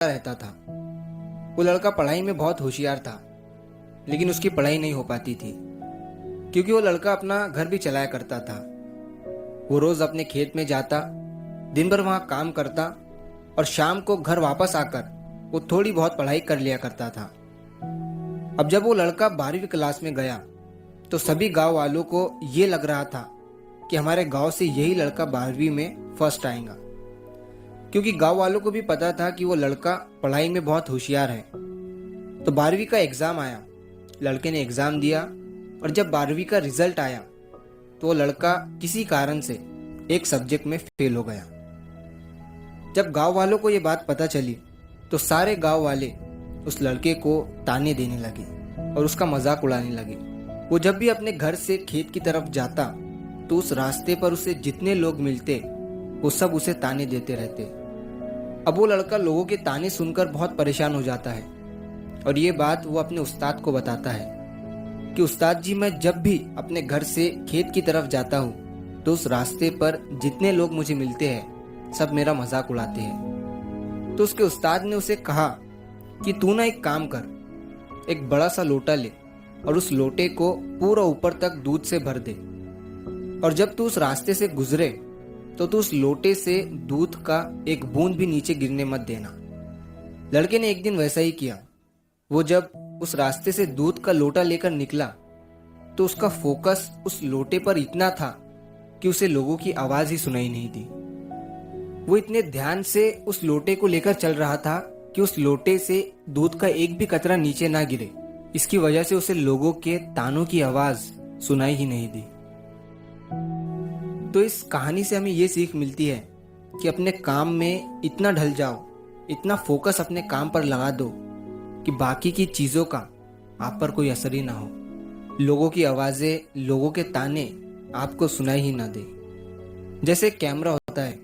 रहता था। वो लड़का पढ़ाई में बहुत होशियार था, लेकिन उसकी पढ़ाई नहीं हो पाती थी क्योंकि वो लड़का अपना घर भी चलाया करता था। वो रोज अपने खेत में जाता, दिन भर वहां काम करता और शाम को घर वापस आकर वो थोड़ी बहुत पढ़ाई कर लिया करता था। अब जब वो लड़का 12वीं क्लास में गया तो सभी गांव वालों को ये लग रहा था कि हमारे गांव से यही लड़का 12वीं में फर्स्ट आएगा, क्योंकि गांव वालों को भी पता था कि वो लड़का पढ़ाई में बहुत होशियार है। तो 12वीं का एग्जाम आया, लड़के ने एग्जाम दिया और जब 12वीं का रिजल्ट आया तो वो लड़का किसी कारण से एक सब्जेक्ट में फेल हो गया। जब गांव वालों को ये बात पता चली तो सारे गांव वाले उस लड़के को ताने देने लगे और उसका मजाक उड़ाने लगे। वो जब भी अपने घर से खेत की तरफ जाता तो उस रास्ते पर उसे जितने लोग मिलते वो सब उसे ताने देते रहते। अब वो लड़का लोगों के ताने सुनकर बहुत परेशान हो जाता है और ये बात वो अपने उस्ताद को बताता है कि उस्ताद जी, मैं जब भी अपने घर से खेत की तरफ जाता हूँ तो उस रास्ते पर जितने लोग मुझे मिलते हैं सब मेरा मजाक उड़ाते हैं। तो उसके उस्ताद ने उसे कहा कि तू ना एक काम कर, एक बड़ा सा लोटा ले और उस लोटे को पूरा ऊपर तक दूध से भर दे और जब तू उस रास्ते से गुजरे तो तू उस लोटे से दूध का एक बूंद भी नीचे गिरने मत देना। लड़के ने एक दिन वैसा ही किया। वो जब उस रास्ते से दूध का लोटा लेकर निकला तो उसका फोकस उस लोटे पर इतना था कि उसे लोगों की आवाज ही सुनाई नहीं दी। वो इतने ध्यान से उस लोटे को लेकर चल रहा था कि उस लोटे से दूध का एक भी कतरा नीचे ना गिरे। इसकी वजह से उसे लोगों के तानों की आवाज सुनाई ही नहीं दी। तो इस कहानी से हमें ये सीख मिलती है कि अपने काम में इतना ढल जाओ, इतना फोकस अपने काम पर लगा दो कि बाकी की चीजों का आप पर कोई असर ही ना हो, लोगों की आवाजें, लोगों के ताने आपको सुनाई ही ना दे। जैसे कैमरा होता है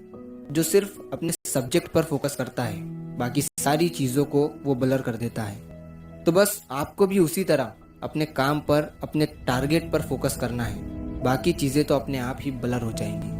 जो सिर्फ अपने सब्जेक्ट पर फोकस करता है, बाकी सारी चीजों को वो ब्लर कर देता है। तो बस आपको भी उसी तरह अपने काम पर, अपने टारगेट पर फोकस करना है, बाकी चीजें तो अपने आप ही ब्लर हो जाएंगी।